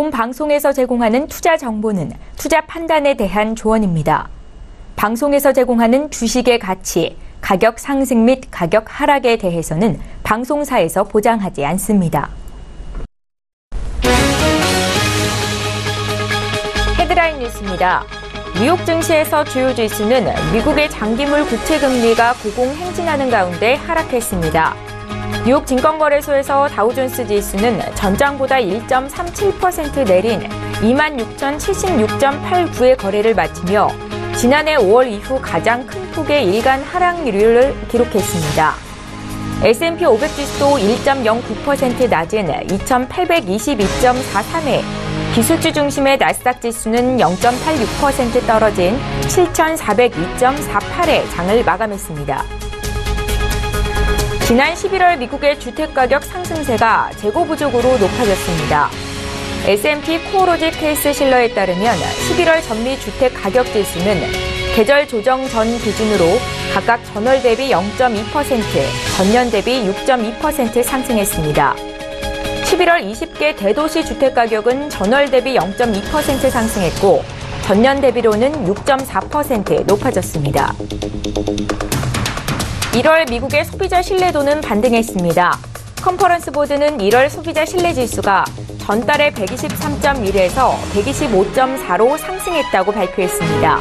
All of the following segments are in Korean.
본 방송에서 제공하는 투자 정보는 투자 판단에 대한 조언입니다. 방송에서 제공하는 주식의 가치, 가격 상승 및 가격 하락에 대해서는 방송사에서 보장하지 않습니다. 헤드라인 뉴스입니다. 뉴욕 증시에서 주요 지수는 미국의 장기물 국채금리가 고공행진하는 가운데 하락했습니다. 뉴욕 증권거래소에서 다우존스 지수는 전장보다 1.37% 내린 26,076.89의 거래를 마치며 지난해 5월 이후 가장 큰 폭의 일간 하락률을 기록했습니다. S&P 500 지수도 1.09% 낮은 2,822.43에 기술주 중심의 나스닥 지수는 0.86% 떨어진 7,402.48에 장을 마감했습니다. 지난 11월 미국의 주택가격 상승세가 재고 부족으로 높아졌습니다. S&P 코어로지 케이스 실러에 따르면 11월 전미 주택 가격 지수는 계절 조정 전 기준으로 각각 전월 대비 0.2%, 전년 대비 6.2% 상승했습니다. 11월 20개 대도시 주택가격은 전월 대비 0.2% 상승했고 전년 대비로는 6.4% 높아졌습니다. 1월 미국의 소비자 신뢰도는 반등했습니다. 컨퍼런스 보드는 1월 소비자 신뢰지수가 전달의 123.1에서 125.4로 상승했다고 발표했습니다.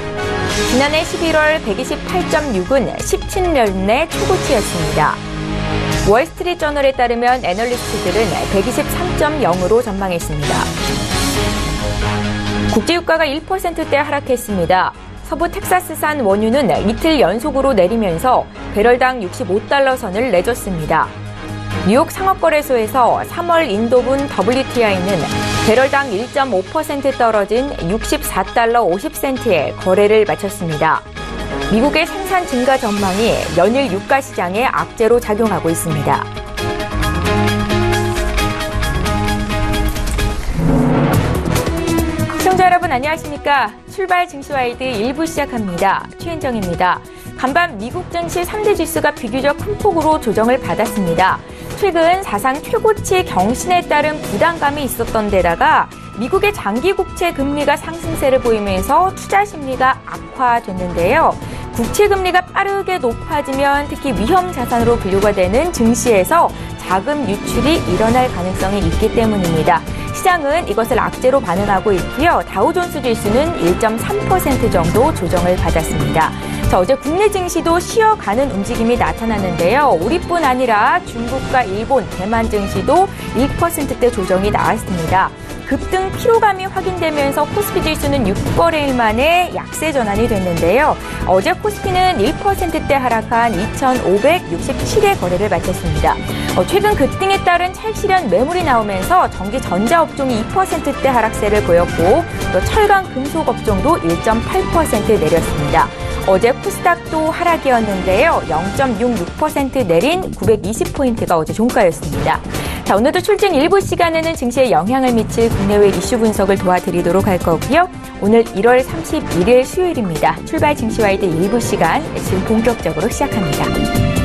지난해 11월 128.6은 17년 내 최고치였습니다. 월스트리트저널에 따르면 애널리스트들은 123.0으로 전망했습니다. 국제유가가 1%대 하락했습니다. 서부 텍사스산 원유는 이틀 연속으로 내리면서 배럴당 65달러 선을 내줬습니다. 뉴욕 상업거래소에서 3월 인도분 WTI는 배럴당 1.5% 떨어진 64달러 50센트에 거래를 마쳤습니다. 미국의 생산 증가 전망이 연일 유가 시장에 악재로 작용하고 있습니다. 시청자 여러분 안녕하십니까? 출발 증시와이드 1부 시작합니다. 최현정입니다. 간밤 미국 증시 3대 지수가 비교적 큰 폭으로 조정을 받았습니다. 최근 사상 최고치 경신에 따른 부담감이 있었던 데다가 미국의 장기 국채 금리가 상승세를 보이면서 투자 심리가 악화됐는데요. 국채 금리가 빠르게 높아지면 특히 위험 자산으로 분류가 되는 증시에서 자금 유출이 일어날 가능성이 있기 때문입니다. 시장은 이것을 악재로 반응하고 있고요. 다우존스 지수는 1.3% 정도 조정을 받았습니다. 자, 어제 국내 증시도 쉬어가는 움직임이 나타났는데요. 우리뿐 아니라 중국과 일본, 대만 증시도 1%대 조정이 나왔습니다. 급등 피로감이 확인되면서 코스피 지수는 6거래일 만에 약세 전환이 됐는데요. 어제 코스피는 1%대 하락한 2,567의 거래를 마쳤습니다. 최근 급등에 따른 찰실현 매물이 나오면서 전기 전자업종이 2%대 하락세를 보였고 또 철강 금속 업종도 1.8% 내렸습니다. 어제 코스닥도 하락이었는데요. 0.66% 내린 920포인트가 어제 종가였습니다. 자, 오늘도 출증 일부 시간에는 증시에 영향을 미칠 국내외 이슈 분석을 도와드리도록 할 거고요. 오늘 1월 31일 수요일입니다. 출발 증시와이드 일부 시간 지금 본격적으로 시작합니다.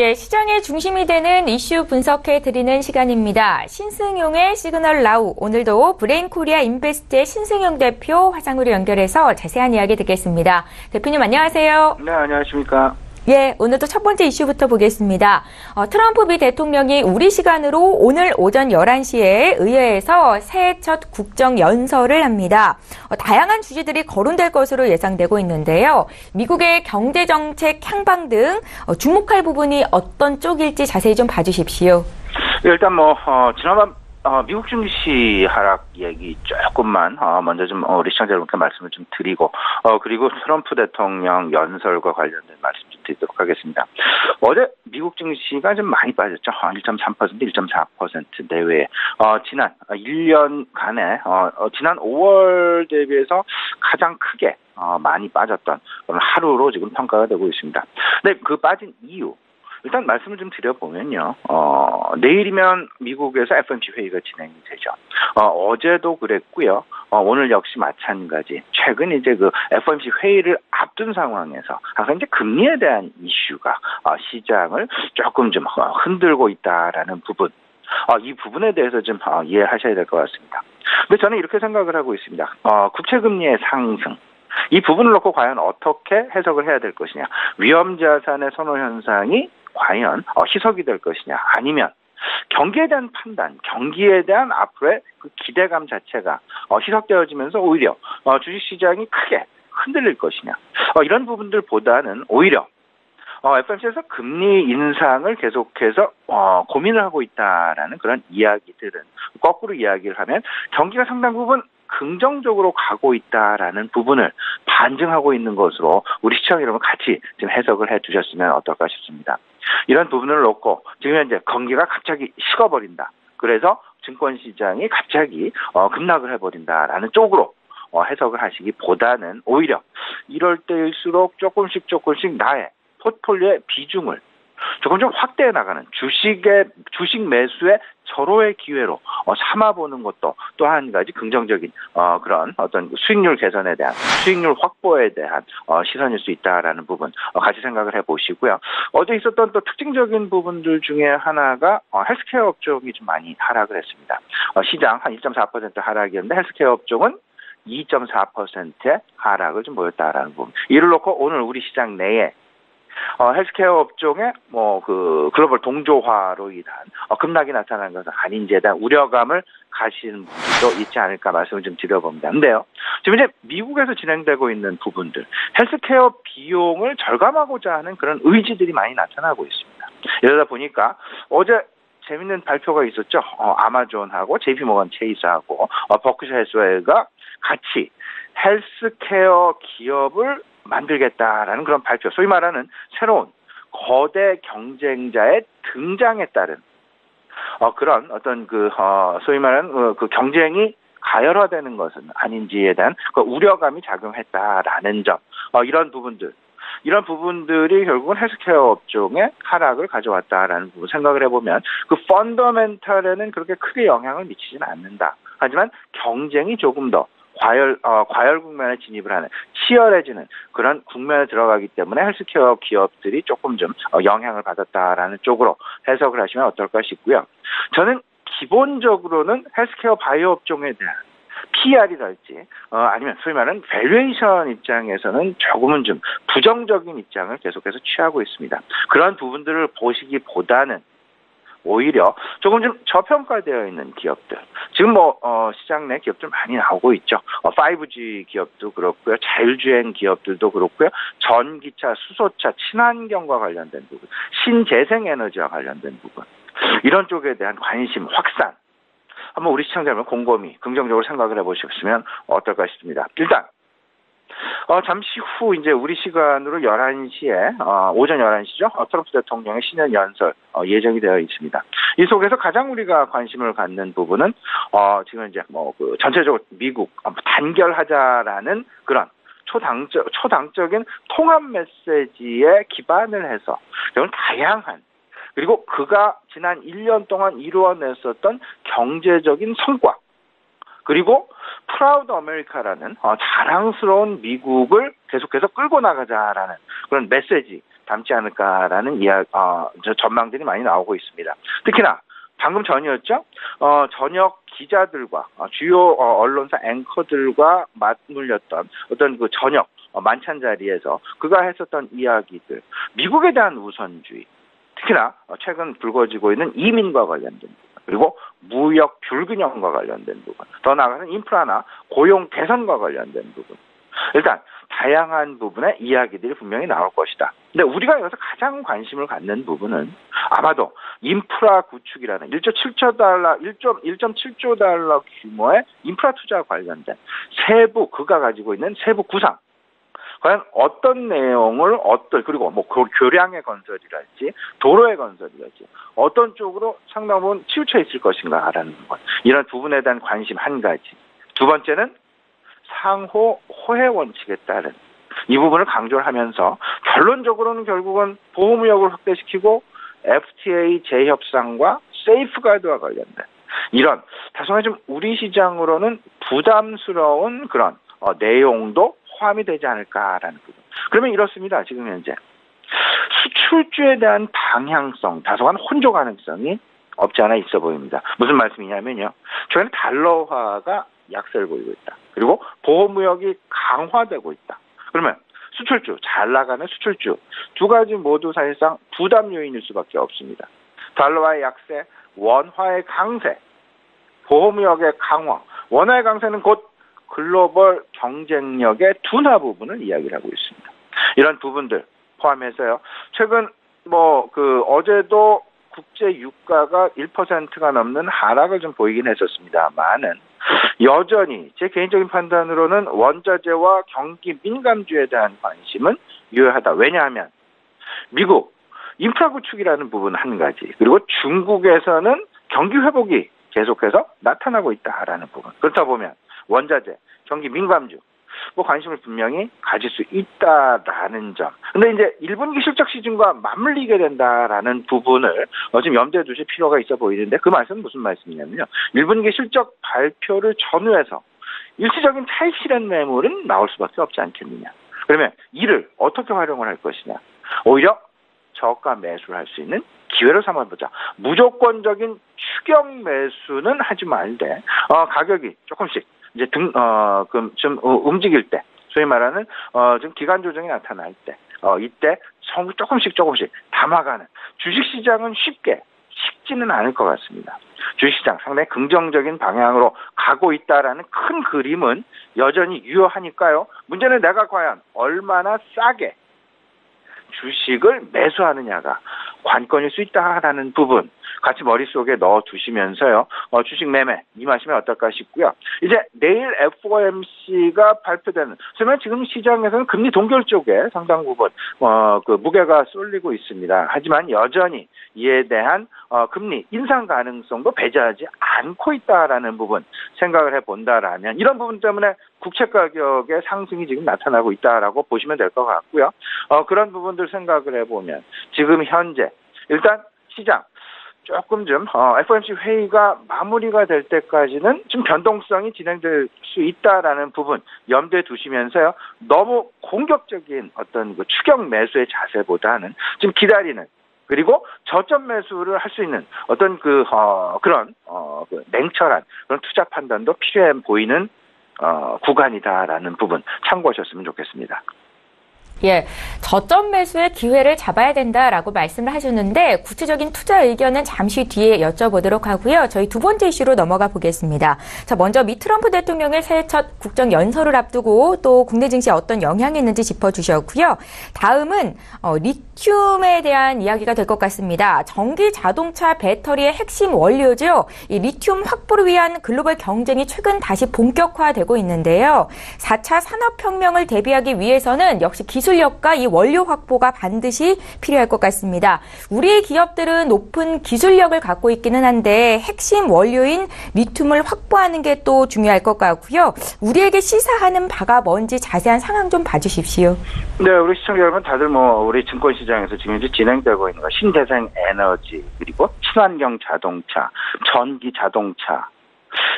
예, 시장의 중심이 되는 이슈 분석해드리는 시간입니다. 신승용의 시그널 나우. 오늘도 브레인 코리아 인베스트의 신승용 대표 화상으로 연결해서 자세한 이야기 듣겠습니다. 대표님 안녕하세요. 네, 안녕하십니까. 예, 오늘도 첫 번째 이슈부터 보겠습니다. 트럼프 미 대통령이 우리 시간으로 오늘 오전 11시에 의회에서 새해 첫 국정연설을 합니다. 다양한 주제들이 거론될 것으로 예상되고 있는데요. 미국의 경제정책 향방 등 주목할 부분이 어떤 쪽일지 자세히 좀 봐주십시오. 일단 지난번 미국 증시 하락 얘기 조금만 먼저 좀 우리 시청자 여러분께 말씀을 좀 드리고 그리고 트럼프 대통령 연설과 관련된 말씀 좀 드리도록 하겠습니다. 어제 미국 증시가 좀 많이 빠졌죠. 1.3%, 1.4% 내외에 지난 1년간에 지난 5월 대비해서 가장 크게 많이 빠졌던 그런 하루로 지금 평가가 되고 있습니다. 근데 그 빠진 이유 일단 말씀을 좀 드려보면요. 내일이면 미국에서 FOMC 회의가 진행이 되죠. 어제도 그랬고요. 오늘 역시 마찬가지. 최근 이제 그 FOMC 회의를 앞둔 상황에서 항상 이제 금리에 대한 이슈가 시장을 조금 좀 흔들고 있다라는 부분. 이 부분에 대해서 좀 이해하셔야 될 것 같습니다. 근데 저는 이렇게 생각을 하고 있습니다. 국채금리의 상승. 이 부분을 놓고 과연 어떻게 해석을 해야 될 것이냐. 위험자산의 선호 현상이 과연 희석이 될 것이냐. 아니면 경기에 대한 판단, 경기에 대한 앞으로의 그 기대감 자체가 희석되어지면서 오히려 주식시장이 크게 흔들릴 것이냐. 이런 부분들보다는 오히려 FOMC에서 금리 인상을 계속해서 고민을 하고 있다라는 그런 이야기들은 거꾸로 이야기를 하면 경기가 상당 부분 긍정적으로 가고 있다라는 부분을 반증하고 있는 것으로 우리 시청자 여러분 같이 좀 해석을 해 주셨으면 어떨까 싶습니다. 이런 부분을 놓고 지금 현재 경기가 갑자기 식어버린다. 그래서 증권시장이 갑자기 급락을 해버린다라는 쪽으로 해석을 하시기보다는 오히려 이럴 때일수록 조금씩 나의 포트폴리오의 비중을 조금 좀 확대해 나가는 주식 매수의 절호의 기회로 삼아보는 것도 또 한 가지 긍정적인 그런 어떤 수익률 개선에 대한 수익률 확보에 대한 시선일 수 있다라는 부분 같이 생각을 해보시고요. 어제 있었던 또 특징적인 부분들 중에 하나가 헬스케어 업종이 좀 많이 하락을 했습니다. 시장 한 1.4% 하락이었는데 헬스케어 업종은 2.4%의 하락을 좀 보였다라는 부분. 이를 놓고 오늘 우리 시장 내에 헬스케어 업종의 그 글로벌 동조화로 인한 급락이 나타난 것은 아닌지에 대한 우려감을 가시는 분들도 있지 않을까 말씀을 좀 드려봅니다. 근데요, 지금 이제 미국에서 진행되고 있는 부분들, 헬스케어 비용을 절감하고자 하는 그런 의지들이 많이 나타나고 있습니다. 이러다 보니까 어제 재밌는 발표가 있었죠. 아마존하고 JP모건 체이스하고 버크셔 해스웨이가 같이 헬스케어 기업을 만들겠다라는 그런 발표, 소위 말하는 새로운 거대 경쟁자의 등장에 따른 그런 어떤 소위 말하는 그 경쟁이 가열화되는 것은 아닌지에 대한 그 우려감이 작용했다라는 점, 이런 부분들이 결국은 헬스케어 업종의 하락을 가져왔다라는 부분 생각을 해보면 그 펀더멘털에는 그렇게 크게 영향을 미치지는 않는다. 하지만 경쟁이 조금 더 과열 국면에 진입을 하는 치열해지는 그런 국면에 들어가기 때문에 헬스케어 기업들이 조금 좀 영향을 받았다라는 쪽으로 해석을 하시면 어떨까 싶고요. 저는 기본적으로는 헬스케어 바이오 업종에 대한 PR이랄지 아니면 소위 말하는 밸류에이션 입장에서는 조금은 좀 부정적인 입장을 계속해서 취하고 있습니다. 그런 부분들을 보시기보다는 오히려 조금 좀 저평가되어 있는 기업들. 지금 시장 내 기업들 많이 나오고 있죠. 5G 기업도 그렇고요. 자율주행 기업들도 그렇고요. 전기차, 수소차, 친환경과 관련된 부분, 신재생에너지와 관련된 부분. 이런 쪽에 대한 관심 확산. 한번 우리 시청자 여러분 곰곰이 긍정적으로 생각을 해보셨으면 어떨까 싶습니다. 일단 잠시 후 이제 우리 시간으로 11시에 오전 11시죠. 트럼프 대통령의 신년 연설 예정이 되어 있습니다. 이 속에서 가장 우리가 관심을 갖는 부분은 지금 이제 전체적으로 미국 단결하자라는 그런 초당적인 통합 메시지에 기반을 해서 결국 다양한 그리고 그가 지난 1년 동안 이루어냈었던 경제적인 성과 그리고 프라우드 아메리카라는 자랑스러운 미국을 계속해서 끌고 나가자라는 그런 메시지 담지 않을까라는 전망들이 많이 나오고 있습니다. 특히나 방금 전이었죠. 저녁 기자들과 주요 언론사 앵커들과 맞물렸던 어떤 그 저녁 만찬 자리에서 그가 했었던 이야기들, 미국에 대한 우선주의, 특히나 최근 불거지고 있는 이민과 관련된 부분, 그리고 무역 불균형과 관련된 부분, 더 나아가는 인프라나 고용 개선과 관련된 부분, 일단 다양한 부분의 이야기들이 분명히 나올 것이다. 근데 우리가 여기서 가장 관심을 갖는 부분은 아마도 인프라 구축이라는 1.7조 달러 규모의 인프라 투자와 관련된 그가 가지고 있는 세부 구상, 과연 어떤 내용을 그리고 뭐 교량의 건설이랄지 도로의 건설이랄지 어떤 쪽으로 상당 부분 치우쳐 있을 것인가라는 부분, 이런 부분에 대한 관심 한 가지. 두 번째는 상호 호혜 원칙에 따른 이 부분을 강조를 하면서 결론적으로는 결국은 보호무역을 확대시키고 FTA 재협상과 세이프가드와 관련된 이런 다소간 좀 우리 시장으로는 부담스러운 그런 내용도 포함이 되지 않을까라는 부분. 그러면 이렇습니다. 지금 현재 수출주에 대한 방향성, 다소간 혼조 가능성이 없지 않아 있어 보입니다. 무슨 말씀이냐면요. 최근에 달러화가 약세를 보이고 있다. 그리고 보호무역이 강화되고 있다. 그러면 수출주, 잘 나가는 수출주 두 가지 모두 사실상 부담 요인일 수밖에 없습니다. 달러화의 약세, 원화의 강세, 보호무역의 강화. 원화의 강세는 곧 글로벌 경쟁력의 둔화 부분을 이야기를 하고 있습니다. 이런 부분들 포함해서요. 최근 어제도 국제 유가가 1%가 넘는 하락을 좀 보이긴 했었습니다만은 여전히 제 개인적인 판단으로는 원자재와 경기 민감주에 대한 관심은 유효하다. 왜냐하면 미국 인프라 구축이라는 부분 한 가지, 그리고 중국에서는 경기 회복이 계속해서 나타나고 있다라는 부분. 그렇다 보면 원자재, 경기 민감주 관심을 분명히 가질 수 있다라는 점. 근데 이제 1분기 실적 시즌과 맞물리게 된다라는 부분을 좀 염두에 두실 필요가 있어 보이는데, 그 말씀은 무슨 말씀이냐면요. 1분기 실적 발표를 전후해서 일시적인 차익 실현 매물은 나올 수밖에 없지 않겠느냐. 그러면 이를 어떻게 활용을 할 것이냐. 오히려 저가 매수를 할 수 있는 기회로 삼아보자. 무조건적인 추격 매수는 하지 말되 가격이 조금씩 이제 좀 움직일 때, 소위 말하는 좀 기간 조정이 나타날 때, 이때 조금씩 담아가는. 주식시장은 쉽게 식지는 않을 것 같습니다. 주식시장 상당히 긍정적인 방향으로 가고 있다라는 큰 그림은 여전히 유효하니까요. 문제는 내가 과연 얼마나 싸게 주식을 매수하느냐가 관건일 수 있다라는 부분 같이 머릿속에 넣어두시면서요. 주식 매매 임하시면 어떨까 싶고요. 이제 내일 FOMC가 발표되는, 그러면 지금 시장에서는 금리 동결 쪽에 상당 부분 무게가 쏠리고 있습니다. 하지만 여전히 이에 대한 금리 인상 가능성도 배제하지 않고 있다라는 부분 생각을 해본다라면, 이런 부분 때문에 국채 가격의 상승이 지금 나타나고 있다라고 보시면 될 것 같고요. 그런 부분들 생각을 해보면 지금 현재 일단 시장 조금 좀 FOMC 회의가 마무리가 될 때까지는 좀 변동성이 진행될 수 있다라는 부분 염두에 두시면서요. 너무 공격적인 어떤 추격 매수의 자세보다는 좀 기다리는, 그리고 저점 매수를 할 수 있는 어떤 그런 냉철한 그런 투자 판단도 필요해 보이는 구간이다라는 부분 참고하셨으면 좋겠습니다. 예, 저점 매수의 기회를 잡아야 된다라고 말씀을 하셨는데, 구체적인 투자 의견은 잠시 뒤에 여쭤보도록 하고요. 저희 두 번째 이슈로 넘어가 보겠습니다. 자, 먼저 미 트럼프 대통령의 새해 첫 국정 연설을 앞두고 또 국내 증시에 어떤 영향이 있는지 짚어주셨고요. 다음은 리튬에 대한 이야기가 될 것 같습니다. 전기 자동차 배터리의 핵심 원료죠. 이 리튬 확보를 위한 글로벌 경쟁이 최근 다시 본격화되고 있는데요. 4차 산업혁명을 대비하기 위해서는 역시 기술력과 이 원료 확보가 반드시 필요할 것 같습니다. 우리 기업들은 높은 기술력을 갖고 있기는 한데 핵심 원료인 리튬을 확보하는 게 또 중요할 것 같고요. 우리에게 시사하는 바가 뭔지 자세한 상황 좀 봐주십시오. 네, 우리 시청자 여러분 다들 우리 증권시장에서 지금 이제 진행되고 있는 신재생 에너지, 그리고 친환경 자동차, 전기 자동차,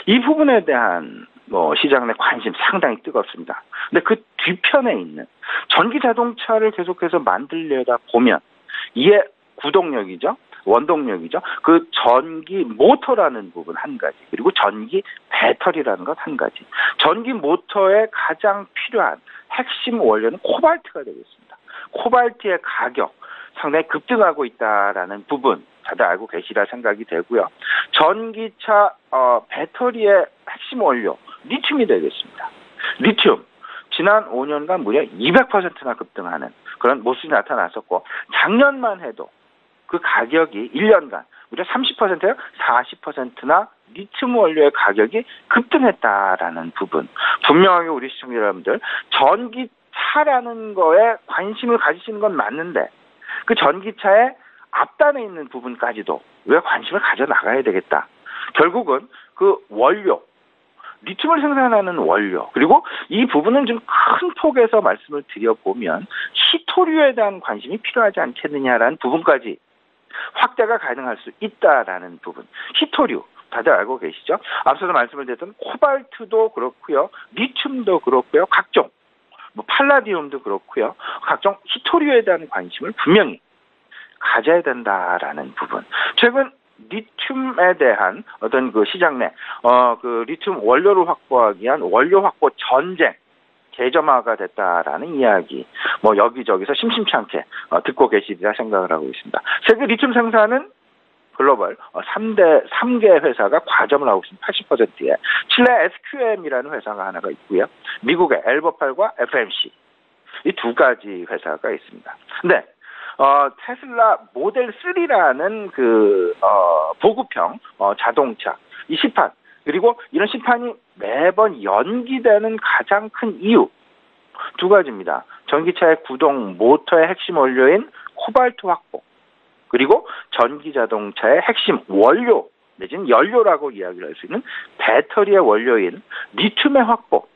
이 부분에 대한 시장 내 관심 상당히 뜨겁습니다. 근데 그 뒤편에 있는 전기 자동차를 계속해서 만들려다 보면 이에 구동력이죠. 원동력이죠. 그 전기 모터라는 부분 한 가지, 그리고 전기 배터리라는 것 한 가지. 전기 모터에 가장 필요한 핵심 원료는 코발트가 되겠습니다. 코발트의 가격 상당히 급등하고 있다라는 부분 다들 알고 계시라 생각이 되고요. 전기차 배터리의 핵심 원료 리튬이 되겠습니다. 리튬 지난 5년간 무려 200%나 급등하는 그런 모습이 나타났었고, 작년만 해도 그 가격이 1년간 무려 30%요, 40%나 리튬 원료의 가격이 급등했다라는 부분. 분명하게 우리 시청자 여러분들, 전기차라는 거에 관심을 가지시는 건 맞는데 그 전기차의 앞단에 있는 부분까지도 왜 관심을 가져 나가야 되겠다. 결국은 그 원료, 리튬을 생산하는 원료, 그리고 이 부분은 좀 큰 폭에서 말씀을 드려보면 히토류에 대한 관심이 필요하지 않겠느냐라는 부분까지 확대가 가능할 수 있다라는 부분. 히토류 다들 알고 계시죠? 앞서서 말씀을 드렸던 코발트도 그렇고요, 리튬도 그렇고요, 각종 팔라디움도 그렇고요, 각종 히토류에 대한 관심을 분명히 가져야 된다라는 부분. 최근 리튬에 대한 어떤 그 시장 내 그 리튬 원료를 확보하기 위한 원료 확보 전쟁 개점화가 됐다라는 이야기, 여기저기서 심심치 않게 듣고 계시리라 생각을 하고 있습니다. 세계 리튬 생산은 글로벌 3개 회사가 과점을 하고 있습니다. 80%에 칠레 SQM이라는 회사가 하나가 있고요, 미국의 엘버팔과 FMC 이 두 가지 회사가 있습니다. 근데 테슬라 모델 3라는 그 보급형 자동차 이 시판, 그리고 이런 시판이 매번 연기되는 가장 큰 이유 두 가지입니다. 전기차의 구동 모터의 핵심 원료인 코발트 확보, 그리고 전기 자동차의 핵심 원료 내지는 연료라고 이야기를 할 수 있는 배터리의 원료인 리튬의 확보,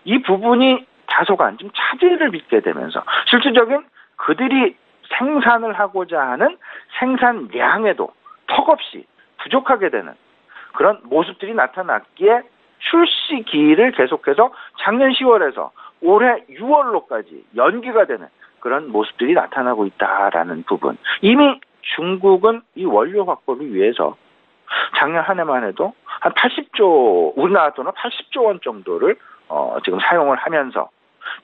이 부분이 다소간 좀 차질을 빚게 되면서 실질적인 그들이 생산을 하고자 하는 생산량에도 턱없이 부족하게 되는 그런 모습들이 나타났기에 출시기를 계속해서 작년 10월에서 올해 6월로까지 연기가 되는 그런 모습들이 나타나고 있다라는 부분. 이미 중국은 이 원료 확보를 위해서 작년 한 해만 해도 한 80조, 우리나라 돈으로 80조 원 정도를 지금 사용을 하면서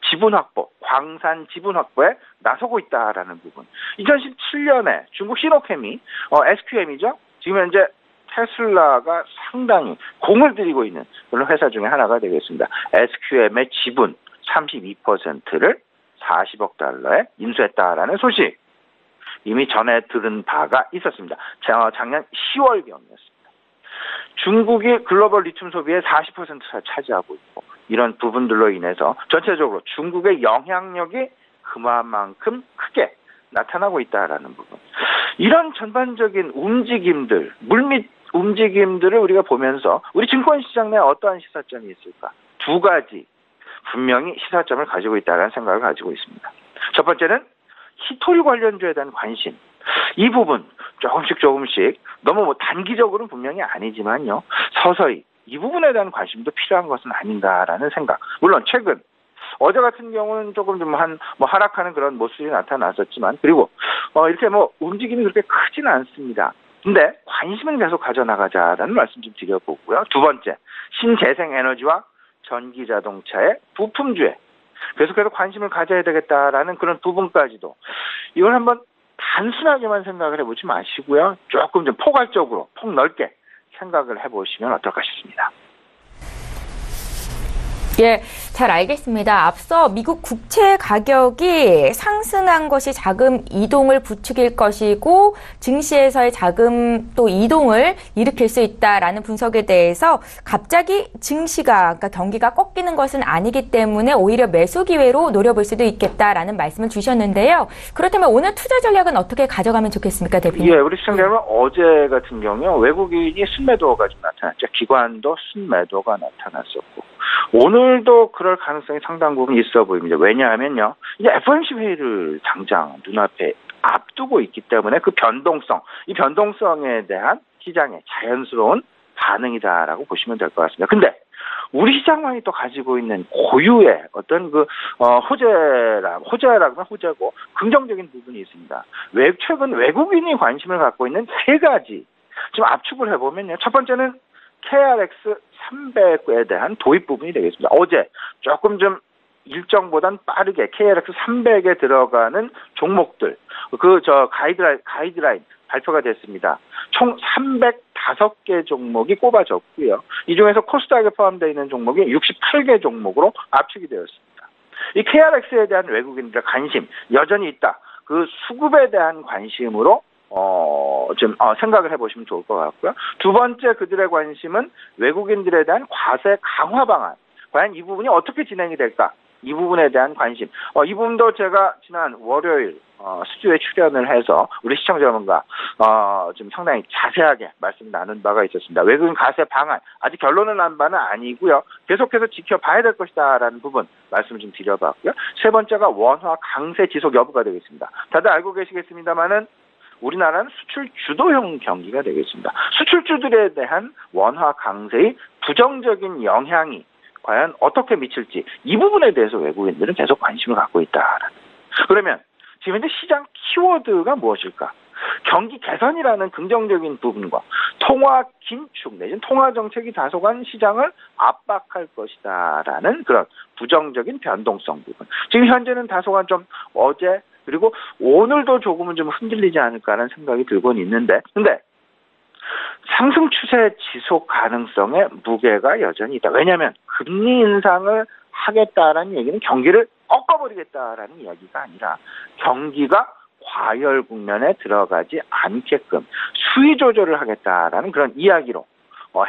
지분 확보, 광산 지분 확보에 나서고 있다라는 부분. 2017년에 중국 시노케미, SQM이죠. 지금 현재 테슬라가 상당히 공을 들이고 있는 그런 회사 중에 하나가 되겠습니다. SQM의 지분 32%를 40억 달러에 인수했다라는 소식 이미 전에 들은 바가 있었습니다. 작년 10월경이었습니다. 중국이 글로벌 리튬 소비의 40%를 차지하고 있고, 이런 부분들로 인해서 전체적으로 중국의 영향력이 그만큼 크게 나타나고 있다라는 부분. 이런 전반적인 움직임들, 물밑 움직임들을 우리가 보면서 우리 증권시장 내에 어떠한 시사점이 있을까? 두 가지 분명히 시사점을 가지고 있다는 생각을 가지고 있습니다. 첫 번째는 히토류 관련주에 대한 관심. 이 부분 조금씩 너무 단기적으로는 분명히 아니지만요, 서서히 이 부분에 대한 관심도 필요한 것은 아닌가라는 생각. 물론 최근 어제 같은 경우는 조금 좀 하락하는 그런 모습이 나타났었지만, 그리고 이렇게 움직임이 그렇게 크지는 않습니다. 근데 관심은 계속 가져나가자라는 말씀 좀 드려보고요. 두 번째, 신재생 에너지와 전기 자동차의 부품주에 계속해서 관심을 가져야 되겠다라는 그런 부분까지도, 이걸 한번 단순하게만 생각을 해보지 마시고요, 조금 좀 포괄적으로 폭넓게 생각을 해보시면 어떨까 싶습니다. 예, 잘 알겠습니다. 앞서 미국 국채 가격이 상승한 것이 자금 이동을 부추길 것이고 증시에서의 자금 또 이동을 일으킬 수 있다라는 분석에 대해서 갑자기 증시가, 그러니까 경기가 꺾이는 것은 아니기 때문에 오히려 매수 기회로 노려볼 수도 있겠다라는 말씀을 주셨는데요. 그렇다면 오늘 투자 전략은 어떻게 가져가면 좋겠습니까, 대표님? 예, 우리 시청자 여러분, 어제 같은 경우에 외국인이 순매도가 좀 나타났죠. 기관도 순매도가 나타났었고, 오늘도 그럴 가능성이 상당 부분 있어 보입니다. 왜냐하면요, 이제 FOMC 회의를 당장 눈앞에 앞두고 있기 때문에 그 변동성, 이 변동성에 대한 시장의 자연스러운 반응이다라고 보시면 될 것 같습니다. 근데 우리 시장만이 또 가지고 있는 고유의 어떤 호재라면 호재고 긍정적인 부분이 있습니다. 최근 외국인이 관심을 갖고 있는 세 가지 좀 압축을 해보면요. 첫 번째는 KRX 300에 대한 도입 부분이 되겠습니다. 어제 조금 좀 일정보단 빠르게 KRX 300에 들어가는 종목들 가이드라인 발표가 됐습니다. 총 305개 종목이 꼽아졌고요. 이 중에서 코스닥에 포함되어 있는 종목이 68개 종목으로 압축이 되었습니다. 이 KRX에 대한 외국인들의 관심 여전히 있다. 그 수급에 대한 관심으로 생각을 해보시면 좋을 것 같고요. 두 번째 그들의 관심은 외국인들에 대한 과세 강화 방안. 과연 이 부분이 어떻게 진행이 될까? 이 부분에 대한 관심. 이 부분도 제가 지난 월요일 스튜디오에 출연을 해서 우리 시청자 여러분과 좀 상당히 자세하게 말씀 나눈 바가 있었습니다. 외국인 과세 방안 아직 결론을 난 바는 아니고요. 계속해서 지켜봐야 될 것이다라는 부분 말씀을 좀 드려봤고요. 세 번째가 원화 강세 지속 여부가 되겠습니다. 다들 알고 계시겠습니다만은 우리나라는 수출 주도형 경기가 되겠습니다. 수출주들에 대한 원화 강세의 부정적인 영향이 과연 어떻게 미칠지 이 부분에 대해서 외국인들은 계속 관심을 갖고 있다. 그러면 지금 현재 시장 키워드가 무엇일까? 경기 개선이라는 긍정적인 부분과 통화 긴축 내지는 통화 정책이 다소간 시장을 압박할 것이다라는 그런 부정적인 변동성 부분. 지금 현재는 다소간 좀 어제 그리고 오늘도 조금은 좀 흔들리지 않을까라는 생각이 들고는 있는데, 근데 상승 추세 지속 가능성에 무게가 여전히 있다. 왜냐하면 금리 인상을 하겠다라는 얘기는 경기를 꺾어버리겠다라는 이야기가 아니라 경기가 과열 국면에 들어가지 않게끔 수위 조절을 하겠다라는 그런 이야기로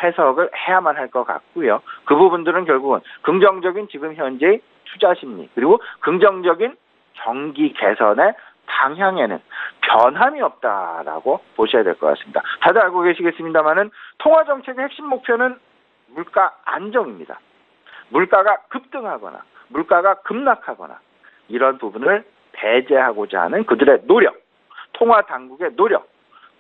해석을 해야만 할 것 같고요. 그 부분들은 결국은 긍정적인 지금 현재의 투자 심리 그리고 긍정적인 경기 개선의 방향에는 변함이 없다라고 보셔야 될 것 같습니다. 다들 알고 계시겠습니다만은 통화 정책의 핵심 목표는 물가 안정입니다. 물가가 급등하거나 물가가 급락하거나 이런 부분을 배제하고자 하는 그들의 노력, 통화 당국의 노력,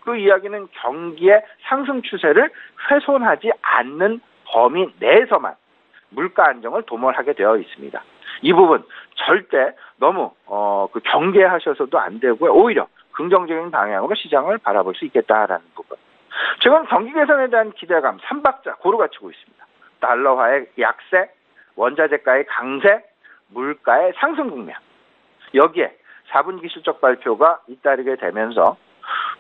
그 이야기는 경기의 상승 추세를 훼손하지 않는 범위 내에서만 물가 안정을 도모하게 되어 있습니다. 이 부분 절대 너무 경계하셔서도 안 되고요. 오히려 긍정적인 방향으로 시장을 바라볼 수 있겠다라는 부분. 최근 경기 개선에 대한 기대감 3박자 고루 갖추고 있습니다. 달러화의 약세, 원자재가의 강세, 물가의 상승 국면. 여기에 4분기 실적 발표가 잇따르게 되면서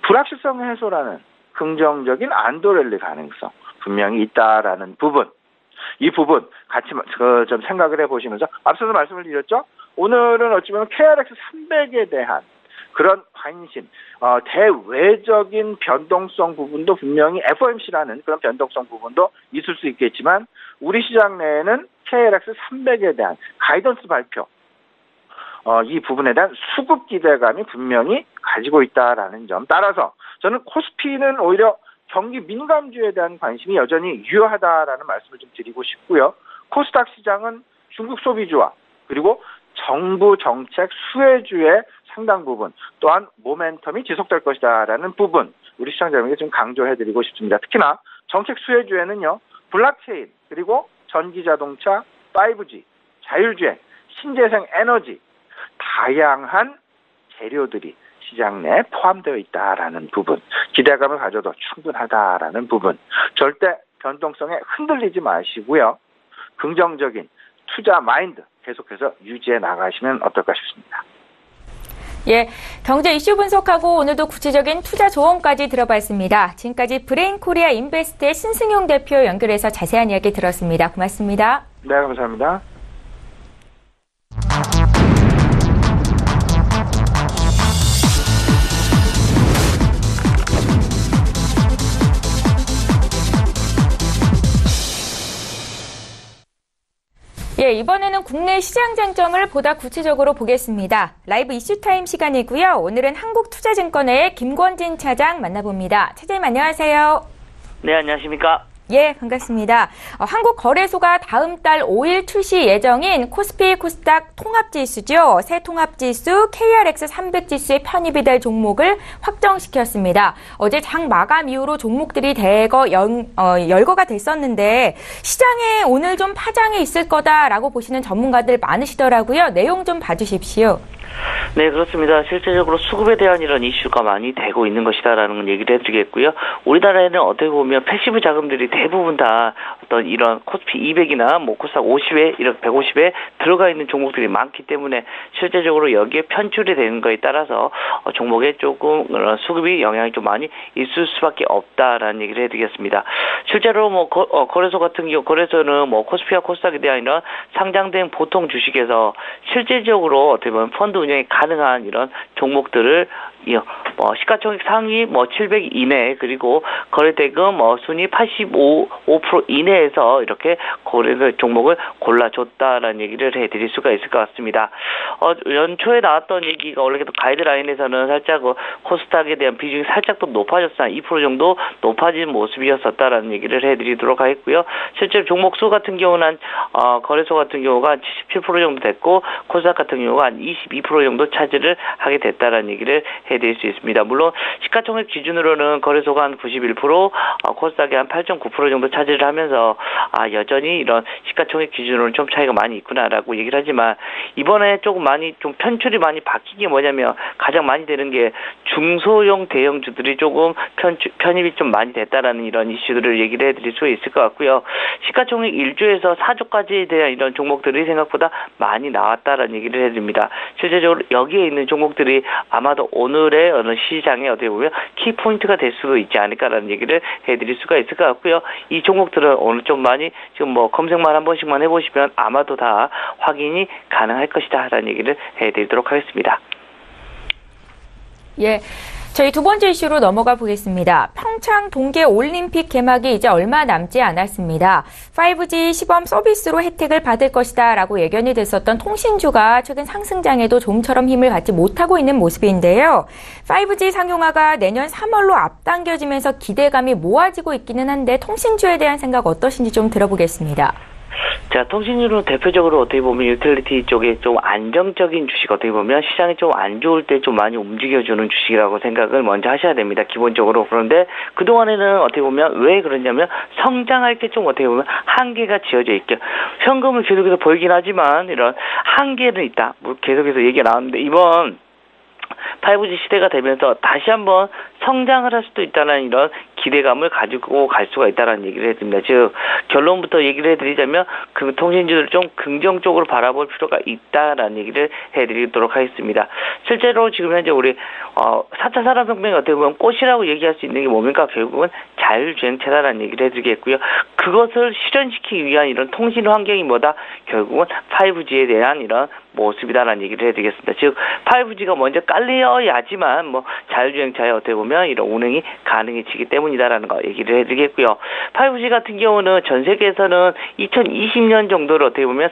불확실성 해소라는 긍정적인 안도랠리 가능성 분명히 있다라는 부분. 이 부분 같이 좀 생각을 해보시면서 앞서서 말씀을 드렸죠. 오늘은 어찌보면 KRX 300에 대한 그런 관심, 대외적인 변동성 부분도 분명히 FOMC라는 그런 변동성 부분도 있을 수 있겠지만 우리 시장 내에는 KRX 300에 대한 가이던스 발표, 이 부분에 대한 수급 기대감이 분명히 가지고 있다라는 점. 따라서 저는 코스피는 오히려 경기 민감주에 대한 관심이 여전히 유효하다라는 말씀을 좀 드리고 싶고요. 코스닥 시장은 중국 소비주와 그리고 정부 정책 수혜주의 상당 부분 또한 모멘텀이 지속될 것이다라는 부분 우리 시청자분에게 좀 강조해드리고 싶습니다. 특히나 정책 수혜주에는요. 블록체인 그리고 전기자동차, 5G, 자율주행, 신재생 에너지 다양한 재료들이 시장 내에 포함되어 있다라는 부분, 기대감을 가져도 충분하다라는 부분, 절대 변동성에 흔들리지 마시고요. 긍정적인 투자 마인드 계속해서 유지해 나가시면 어떨까 싶습니다. 예, 경제 이슈 분석하고 오늘도 구체적인 투자 조언까지 들어봤습니다. 지금까지 브레인코리아 인베스트의 신승용 대표 연결해서 자세한 이야기 들었습니다. 고맙습니다. 네, 감사합니다. 예, 이번에는 국내 시장 장점을 보다 구체적으로 보겠습니다. 라이브 이슈타임 시간이고요. 오늘은 한국투자증권의 김권진 차장 만나봅니다. 차장님 안녕하세요. 네, 안녕하십니까. 예, 반갑습니다. 한국거래소가 다음 달 5일 출시 예정인 코스피 코스닥 통합지수죠. 새 통합지수 KRX 300지수의 편입이 될 종목을 확정시켰습니다. 어제 장 마감 이후로 종목들이 대거 열거가 됐었는데 시장에 오늘 좀 파장이 있을 거다라고 보시는 전문가들 많으시더라고요. 내용 좀 봐주십시오. 네, 그렇습니다. 실제적으로 수급에 대한 이런 이슈가 많이 되고 있는 것이다라는 얘기를 해드리겠고요. 우리나라에는 어떻게 보면 패시브 자금들이 대부분 다 어떤 이런 코스피 200이나 뭐 코스닥 50에 이런 150에 들어가 있는 종목들이 많기 때문에 실제적으로 여기에 편출이 되는 거에 따라서 종목에 조금 수급이 영향이 좀 많이 있을 수밖에 없다라는 얘기를 해드리겠습니다. 실제로 뭐 거래소 같은 경우 거래소는 뭐 코스피와 코스닥에 대한 이런 상장된 보통 주식에서 실질적으로 어떻게 보면 펀드 운영이 가능한 이런 종목들을 시가총액 상위 700 이내 그리고 거래대금 순위 85% 이내에서 이렇게 거래 종목을 골라줬다라는 얘기를 해드릴 수가 있을 것 같습니다. 연초에 나왔던 얘기가 원래 가이드라인에서는 살짝 코스닥에 대한 비중이 살짝 더 높아졌다, 2% 정도 높아진 모습이었었다라는 얘기를 해드리도록 하겠고요. 실제로 종목 수 같은 경우는 거래소 같은 경우가 한 77% 정도 됐고 코스닥 같은 경우가 한 22% 정도 차지를 하게 됐다라는 얘기를 해드릴 수 있습니다. 물론 시가총액 기준으로는 거래소가 한 91%, 코스닥이 한 8.9% 정도 차지를 하면서 여전히 이런 시가총액 기준으로는 좀 차이가 많이 있구나라고 얘기를 하지만 이번에 조금 많이 좀 편출이 많이 바뀐 게 뭐냐면 가장 많이 되는 게 중소형 대형주들이 조금 편입이 좀 많이 됐다라는 이런 이슈들을 얘기를 해드릴 수 있을 것 같고요. 시가총액 1조에서 4조까지에 대한 이런 종목들이 생각보다 많이 나왔다라는 얘기를 해드립니다. 실제적으로 여기에 있는 종목들이 아마도 오늘의 어느 시장에 어떻게 보면 키포인트가 될 수도 있지 않을까라는 얘기를 해드릴 수가 있을 것 같고요. 이 종목들은 오늘 좀 많이 지금 검색만 한 번씩만 해보시면 아마도 다 확인이 가능할 것이다라는 얘기를 해드리도록 하겠습니다. 예. 저희 두 번째 이슈로 넘어가 보겠습니다. 평창 동계 올림픽 개막이 이제 얼마 남지 않았습니다. 5G 시범 서비스로 혜택을 받을 것이다 라고 예견이 됐었던 통신주가 최근 상승장에도 좀처럼 힘을 받지 못하고 있는 모습인데요. 5G 상용화가 내년 3월로 앞당겨지면서 기대감이 모아지고 있기는 한데 통신주에 대한 생각 어떠신지 좀 들어보겠습니다. 자, 통신주는 대표적으로 어떻게 보면 유틸리티 쪽에 좀 안정적인 주식, 어떻게 보면 시장이 좀 안 좋을 때 좀 많이 움직여주는 주식이라고 생각을 먼저 하셔야 됩니다. 기본적으로. 그런데 그동안에는 어떻게 보면 왜 그러냐면 성장할 때 좀 어떻게 보면 한계가 지어져 있죠. 현금을 계속해서 벌긴 하지만 이런 한계는 있다. 계속해서 얘기가 나왔는데 이번 5G 시대가 되면서 다시 한번 성장을 할 수도 있다는 이런 기대감을 가지고 갈 수가 있다는 얘기를 해드립니다. 즉 결론부터 얘기를 해드리자면 그 통신주를 좀 긍정적으로 바라볼 필요가 있다라는 얘기를 해드리도록 하겠습니다. 실제로 지금 현재 우리 4차 산업혁명이 어떻게 보면 꽃이라고 얘기할 수 있는 게 뭡니까? 결국은 자율주행체다라는 얘기를 해드리겠고요. 그것을 실현시키기 위한 이런 통신 환경이 뭐다? 결국은 5G에 대한 이런 모습이다라는 얘기를 해드리겠습니다. 즉 5G가 먼저 깔려야지만 자율주행차에 어떻게 보면 이런 운행이 가능해지기 때문이다라는 거 얘기를 해드리겠고요. 5G 같은 경우는 전 세계에서는 2020년 정도를 어떻게 보면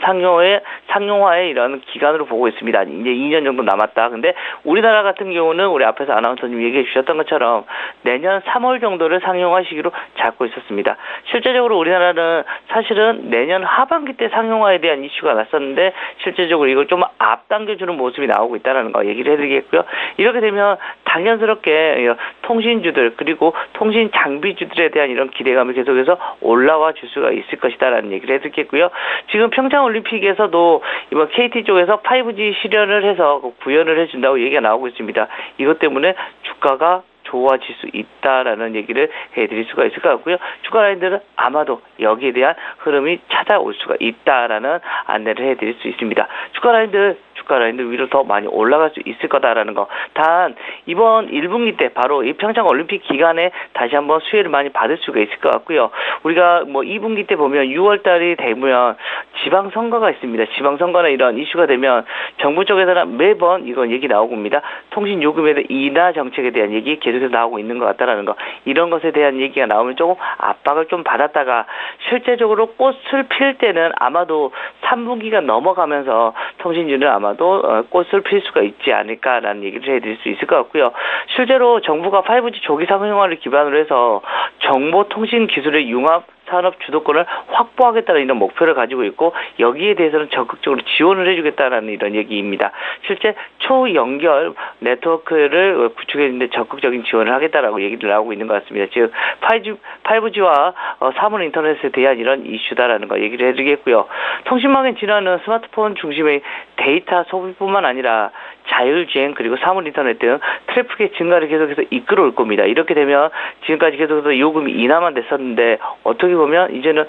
상용화의 이런 기간으로 보고 있습니다. 이제 2년 정도 남았다. 근데 우리나라 같은 경우는 우리 앞에서 아나운서님 얘기해 주셨던 것처럼 내년 3월 정도를 상용화 시기로 잡고 있었습니다. 실제적으로 우리나라는 사실은 내년 하반기 때 상용화에 대한 이슈가 났었는데 실제적으로 이걸 좀 앞당겨주는 모습이 나오고 있다는 거 얘기를 해드리겠고요. 이렇게 되면 당연스럽게 통신주들 그리고 통신 장비주들에 대한 이런 기대감이 계속해서 올라와 줄 수가 있을 것이다라는 얘기를 해드리겠고요. 지금 평창올림픽에서도 이번 KT 쪽에서 5G 실현을 해서 구현을 해준다고 얘기가 나오고 있습니다. 이것 때문에 주가가 좋아질 수 있다라는 얘기를 해드릴 수가 있을 것 같고요. 주가 라인들은 아마도 여기에 대한 흐름이 찾아올 수가 있다라는 안내를 해드릴 수 있습니다. 주가 라인들 위로 더 많이 올라갈 수 있을 거다라는 거. 단 이번 1분기 때 바로 이 평창 올림픽 기간에 다시 한번 수혜를 많이 받을 수가 있을 것 같고요. 우리가 2분기 때 보면 6월 달이 되면 지방 선거가 있습니다. 지방 선거나 이런 이슈가 되면 정부 쪽에서는 매번 이건 얘기 나오고 있습니다. 통신 요금에 대한 인하 정책에 대한 얘기 계속해서 나오고 있는 것 같다라는 거. 이런 것에 대한 얘기가 나오면 조금 압박을 좀 받았다가 실제적으로 꽃을 필 때는 아마도 3분기가 넘어가면서 통신주는 아마도 꽃을 필 수가 있지 않을까라는 얘기를 해드릴 수 있을 것 같고요. 실제로 정부가 5G 조기 상용화를 기반으로 해서 정보통신 기술의 융합 산업 주도권을 확보하겠다는 이런 목표를 가지고 있고 여기에 대해서는 적극적으로 지원을 해주겠다라는 이런 얘기입니다. 실제 초연결 네트워크를 구축해주는데 적극적인 지원을 하겠다라고 얘기를 하고 있는 것 같습니다. 즉 5G와 사물 인터넷에 대한 이런 이슈다라는 거 얘기를 해드리겠고요. 통신망의 진화는 스마트폰 중심의 데이터 소비뿐만 아니라 자율주행 그리고 사물 인터넷 등 트래픽의 증가를 계속해서 이끌어올 겁니다. 이렇게 되면 지금까지 계속해서 요금이 인하만 됐었는데 어떻게 보면 이제는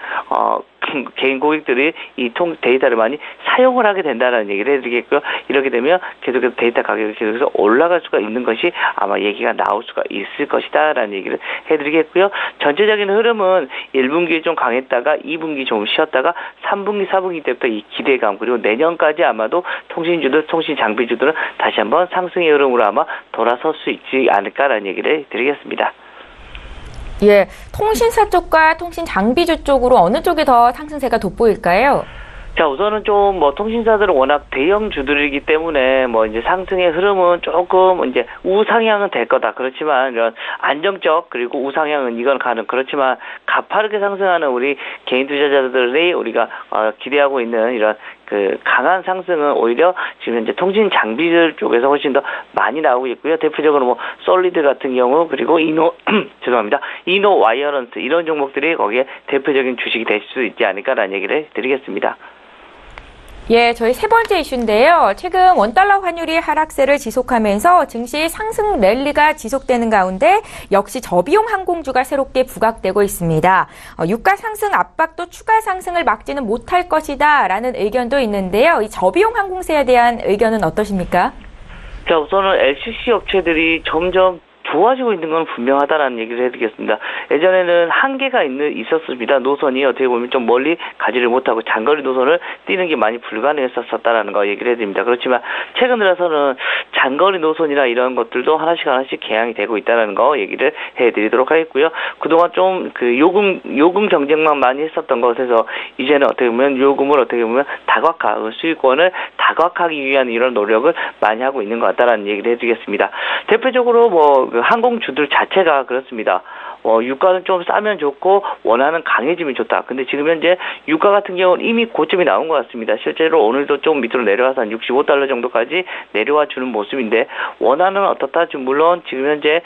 개인 고객들이 이 데이터를 많이 사용을 하게 된다는 얘기를 해드리겠고요. 이렇게 되면 계속해서 데이터 가격이 계속해서 올라갈 수가 있는 것이 아마 얘기가 나올 수가 있을 것이다라는 얘기를 해드리겠고요. 전체적인 흐름은 1분기에 좀 강했다가 2분기 좀 쉬었다가 3분기, 4분기 때부터 이 기대감 그리고 내년까지 아마도 통신주들, 통신 장비주들은 다시 한번 상승의 흐름으로 아마 돌아설 수 있지 않을까라는 얘기를 드리겠습니다. 예, 통신사 쪽과 통신 장비주 쪽으로 어느 쪽이 더 상승세가 돋보일까요? 자, 우선은 좀 통신사들은 워낙 대형주들이기 때문에 이제 상승의 흐름은 조금 이제 우상향은 될 거다. 그렇지만 이런 안정적 그리고 우상향은 이건 그렇지만 가파르게 상승하는 우리 개인 투자자들이 우리가 기대하고 있는 이런 강한 상승은 오히려 지금 현재 통신 장비들 쪽에서 훨씬 더 많이 나오고 있고요. 대표적으로 솔리드 같은 경우 그리고 이노 와이어런스 이런 종목들이 거기에 대표적인 주식이 될 수 있지 않을까라는 얘기를 드리겠습니다. 예, 저희 세 번째 이슈인데요. 최근 원달러 환율이 하락세를 지속하면서 증시 상승 랠리가 지속되는 가운데 역시 저비용 항공주가 새롭게 부각되고 있습니다. 유가 상승 압박도 추가 상승을 막지는 못할 것이다 라는 의견도 있는데요. 이 저비용 항공세에 대한 의견은 어떠십니까? 자, 우선은 LCC 업체들이 점점 좋아지고 있는 건 분명하다라는 얘기를 해드리겠습니다. 예전에는 한계가 있었습니다. 노선이 어떻게 보면 좀 멀리 가지를 못하고 장거리 노선을 뛰는 게 많이 불가능했었다라는 거 얘기를 해드립니다. 그렇지만 최근 들어서는 장거리 노선이나 이런 것들도 하나씩 개항이 되고 있다는 거 얘기를 해드리도록 하겠고요. 그동안 좀 요금 경쟁만 많이 했었던 것에서 이제는 어떻게 보면 요금을 어떻게 보면 수익권을 다각화하기 위한 이런 노력을 많이 하고 있는 것 같다라는 얘기를 해드리겠습니다. 대표적으로 항공주들 자체가 그렇습니다. 유가는 좀 싸면 좋고 원화는 강해지면 좋다. 근데 지금 현재 유가 같은 경우는 이미 고점이 나온 것 같습니다. 실제로 오늘도 좀 밑으로 내려와서 한 65달러 정도까지 내려와 주는 모습인데 원화는 어떻다? 지금 물론 지금 현재